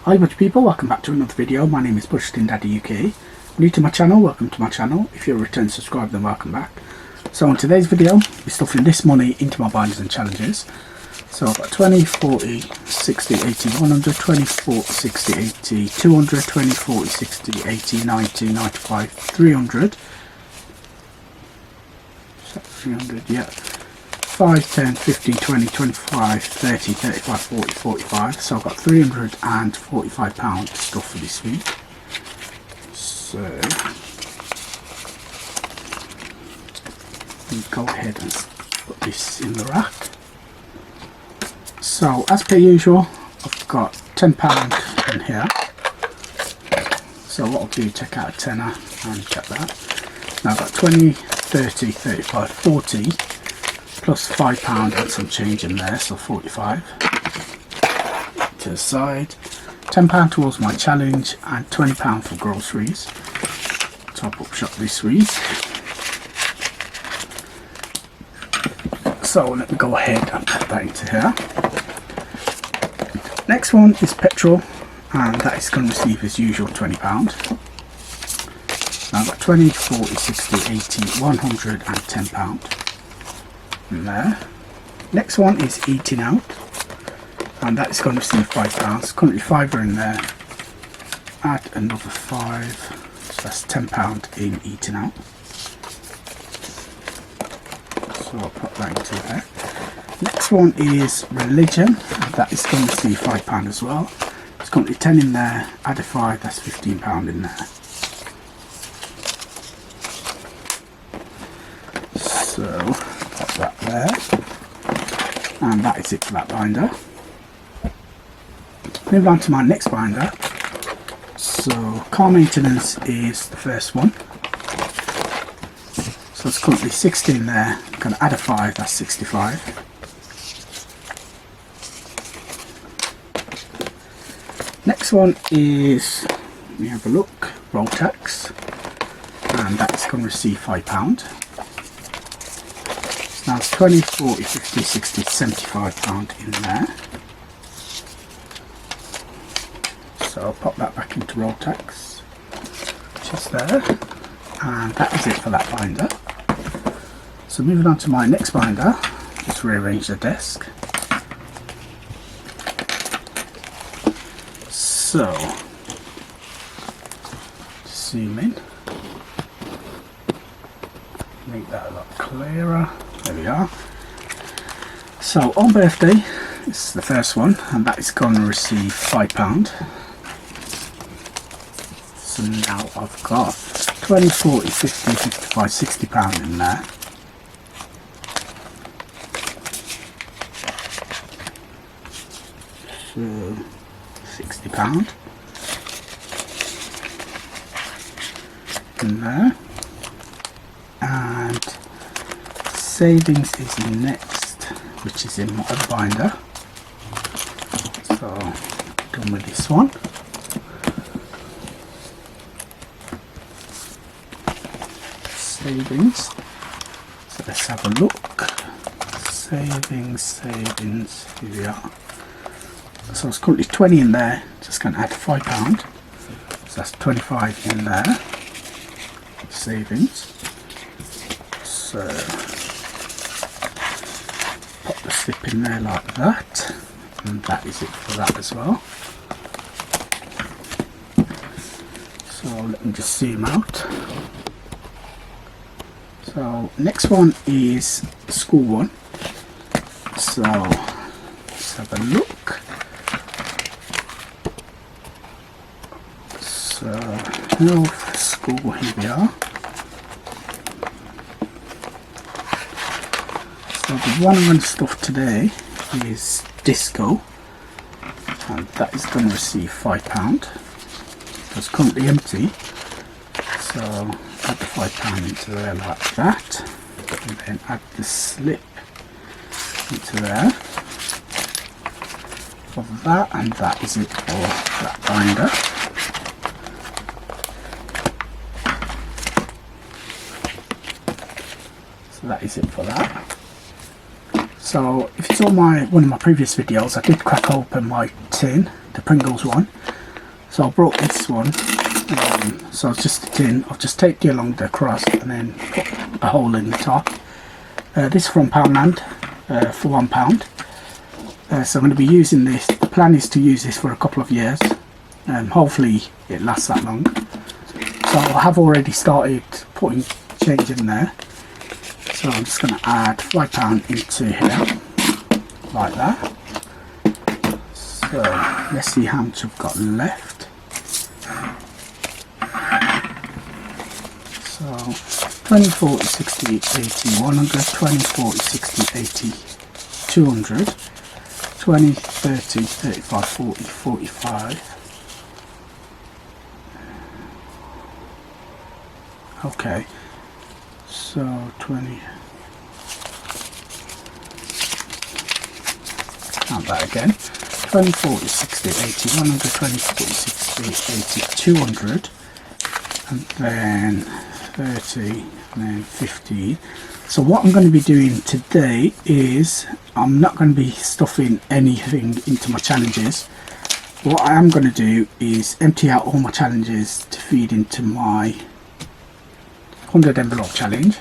Hi Budge people, welcome back to another video. My name is Budgeting Daddy UK. New to my channel, welcome to my channel. If you're a return subscriber, then welcome back. So in today's video, we're stuffing this money into my binders and challenges. So I've got 20, 40, 60, 80, 100, 20, 40, 60, 80, 200, 20, 40, 60, 80, 90, 95, 300. Is that 300? Yeah. 5, 10, 15, 20, 25, 30, 35, 40, 45. So I've got £345 stuff for this week. So we go ahead and put this in the rack. So as per usual, I've got £10 in here. So what I'll do, take out a tenner and check that. Now I've got 20, 30, 35, 40. Plus £5 and some change in there, so 45 to the side. £10 towards my challenge and £20 for groceries. Top up shop this week. So let me go ahead and put that into here. Next one is petrol, and that is going to receive as usual £20. Now I've got 20, 40, 60, 80, 100 and £10. In there. Next one is eating out, and that is going to receive £5. Currently £5 in there. Add another 5, so that's £10 in eating out. So I'll put that into there. Next one is religion, and that is going to receive £5 as well. It's currently 10 in there. Add a 5, that's £15 in there. So that there, and that is it for that binder. Move on to my next binder. So car maintenance is the first one, so it's currently 60 in there. I'm going to add a 5, that's 65. Next one is, let me have a look, roll tax, and that's going to receive £5. Now it's 20, 40, 50, 60, £75 in there. So I'll pop that back into roll tax, just there, and that is it for that binder. So moving on to my next binder, just rearrange the desk. So zoom in, make that a lot clearer. There we are. So on birthday, this is the first one, and that is going to receive £5. So now I've got 20, 40, 50, 55, £60 in there. So £60 in there, and savings is next, which is in my other binder. So done with this one. Savings, so let's have a look. Savings, here we are. So it's currently 20 in there, just going to add £5, so that's 25 in there. Savings, so pop the slip in there like that, and that is it for that as well. So let me just zoom out. So next one is school one, so let's have a look. So health, school, here we are. So the one I'm going to stuff today is disco, and that is going to receive £5. It's currently empty, so add the £5 into there like that, and then add the slip into there for that, and that is it for that binder. So that is it for that. So if you saw one of my previous videos, I did crack open my tin, the Pringles one. So I brought this one, so it's just a tin. I've just taped it along the crust and then put a hole in the top. This is from Poundland for £1. So I'm going to be using this. The plan is to use this for a couple of years. Hopefully it lasts that long. So I have already started putting change in there. So I'm just going to add £5 into here, like that. So let's see how much I've got left. So 20, 40, 60, 80, 100, 20, 40, 60, 80, 200, 20, 30, 35, 40, 45. Okay, so 20, count that again, 20, 40, 60, 80, 100, 20, 40, 60, 80, 200, and then 30, and then 50. So what I'm going to be doing today is, I'm not going to be stuffing anything into my challenges. What I am going to do is empty out all my challenges to feed into my 100 envelope challenge,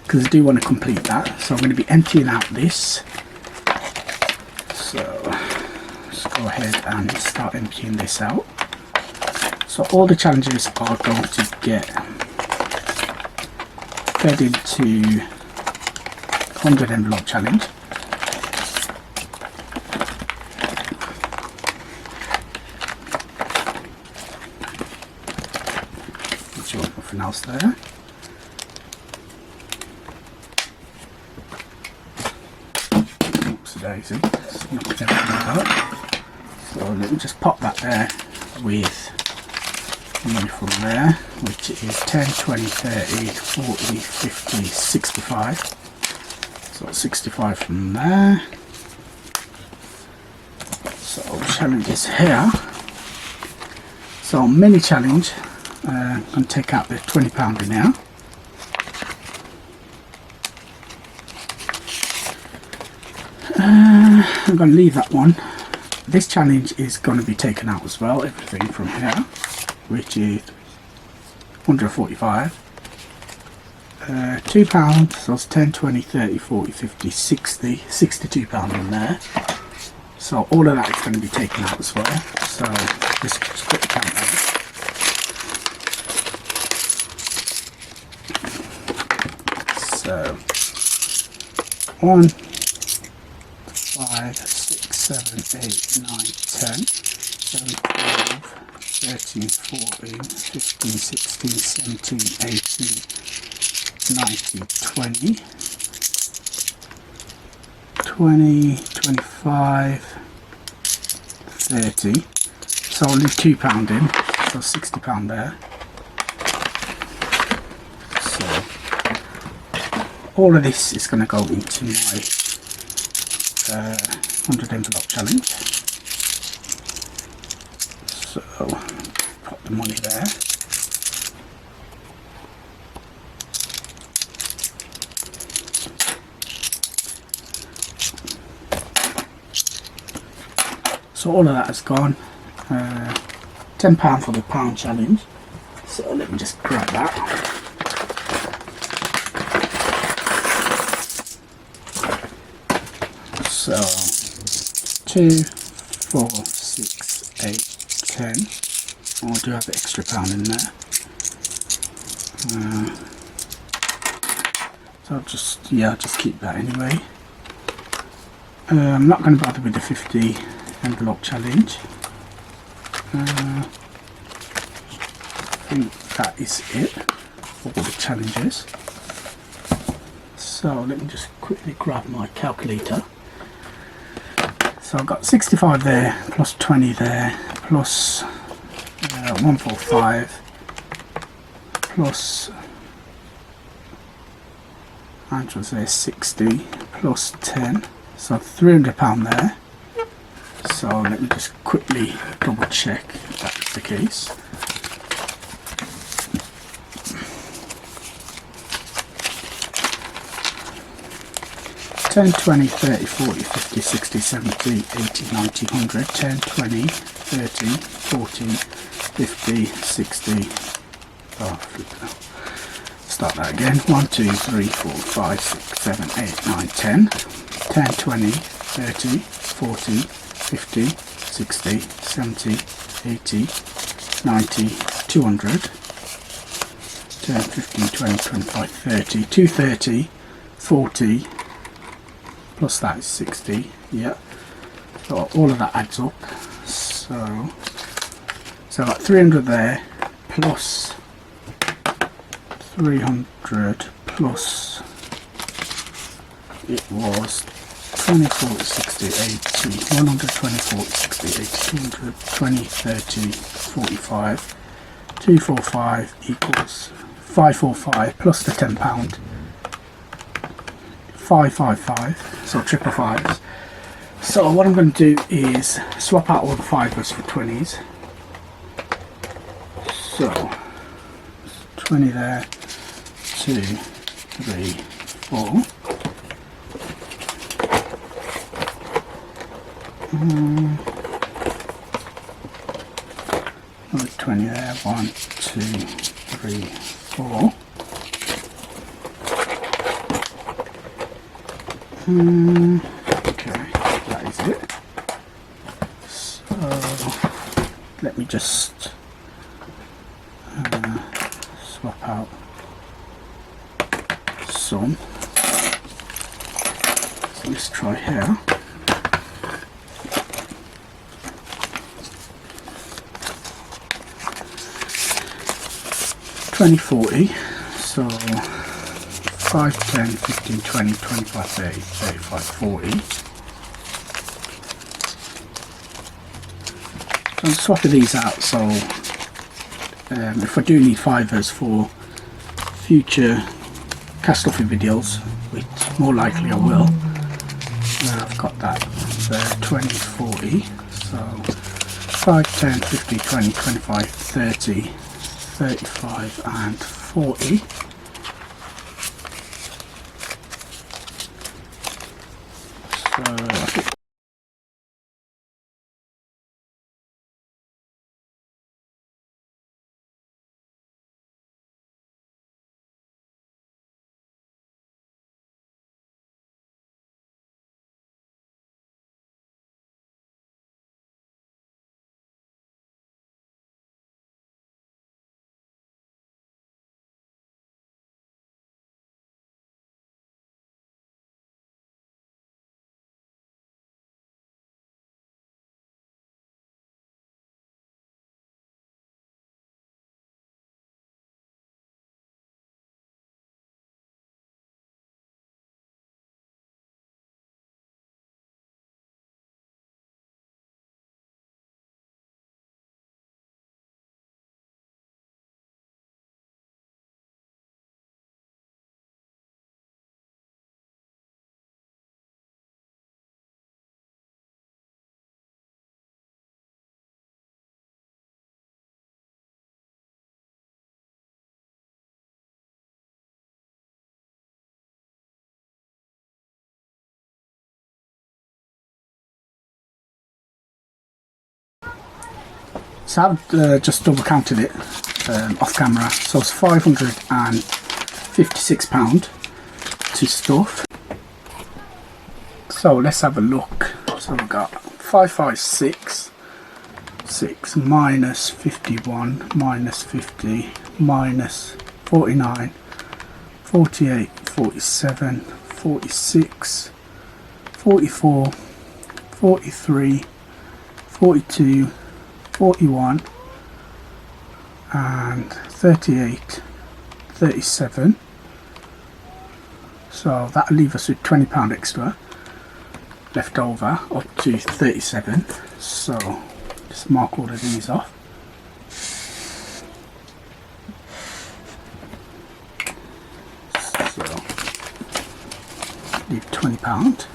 because I do want to complete that. So I'm going to be emptying out this. So let's go ahead and start emptying this out. So all the challenges are going to get fed into 100 envelope challenge. Nothing else there. Oops, daisy. So let me just pop that there with money from there, which is 10, 20, 30, 40, 50, 65. So 65 from there. So challenges here. So mini challenge. I'm going to take out the £20 in now. I'm going to leave that one. This challenge is going to be taken out as well, everything from here, which is 145. £2, so it's 10, 20, 30, 40, 50, 60, £62 in there. So all of that is going to be taken out as well. So let's just put the count there. So 1, 5, 6, 7, 8, 9, 10, 11, 12, 13, 14, 15, 16, 17, 18, 19, 20, 20, 25, 30. So I'll leave £2 in, so £60 there. All of this is going to go into my 100 envelope challenge. So put the money there. So all of that has gone. £10 for the pound challenge. So let me just grab that. So 2, 4, 6, 8, 10. Oh, I do have the extra pound in there. So I'll just keep that anyway. I'm not going to bother with the 50 envelope challenge. I think that is it for all the challenges. So let me just quickly grab my calculator. So I've got 65 there, plus 20 there, plus 145, plus, how much was there, 60, plus 10, so £300 there. So let me just quickly double check if that's the case. 10, 20, 30, 40, 50, 60, 70, 80, 90, 100, 10, 20, 30, 40, 50, 60, start that again, 1, 2, 3, 4, 5, 6, 7, 8, 9, 10, 10, 20, 30, 40, 50, 60, 70, 80, 90, 200, 10, 15, 20, 25, 30, 230, 40, plus that is 60, yeah, so all of that adds up, so I got 300 there, plus 300, plus it was 20, 40, 60, 80, 100, 20, 40, 60, 80, 200, 20, 30, 45, 245 equals 545 plus the £10, 555, so triple fives. So what I'm going to do is swap out all the fivers for 20s. So 20 there, 2, 3, 4. Another 20 there, 1, 2, 3, 4. Okay, that is it. So let me just swap out some. So let's try here. $20, $40, so 5, 10, 15, 20, 25, 30, 35, 40. So I'm swapping these out, so if I do need fivers for future cast stuffing videos, which more likely I will, I've got that there, 20, 40, so 5, 10, 15, 20, 25, 30, 35 and 40. So I've just double counted it off camera, so it's £556 to stuff. So let's have a look. So we've got 556, 6 minus 51, minus 50, minus 49, 48, 47, 46, 44, 43, 42, 41 and 38, 37. So that'll leave us with £20 extra left over up to 37. So just mark all of these off. So leave £20.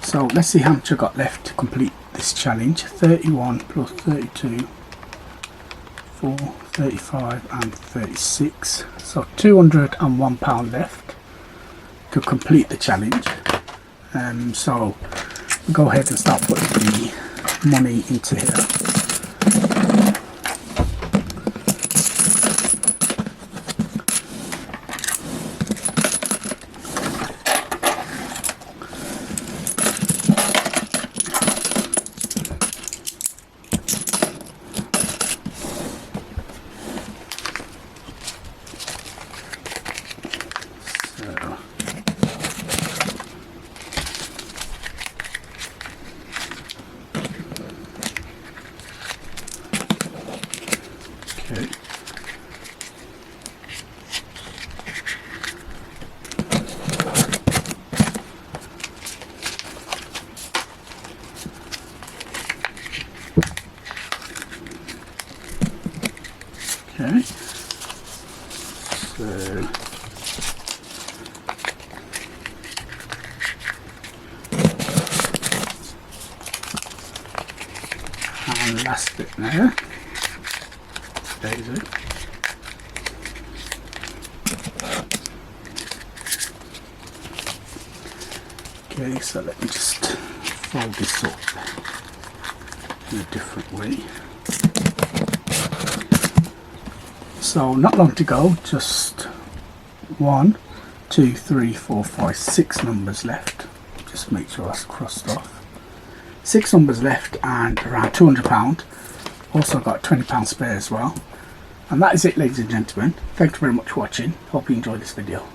So let's see how much I got left to complete this challenge. 31 plus 32, 4, 35 and 36. So £201 left to complete the challenge. So we'll go ahead and start putting the money into here. Okay. Okay. So and last bit there. Daisy. Okay, so let me just fold this up in a different way. So not long to go, just 1, 2, 3, 4, 5, 6 numbers left. Just make sure that's crossed off. 6 numbers left and around £200. Also got £20 spare as well. And that is it, ladies and gentlemen. Thank you very much for watching. Hope you enjoyed this video.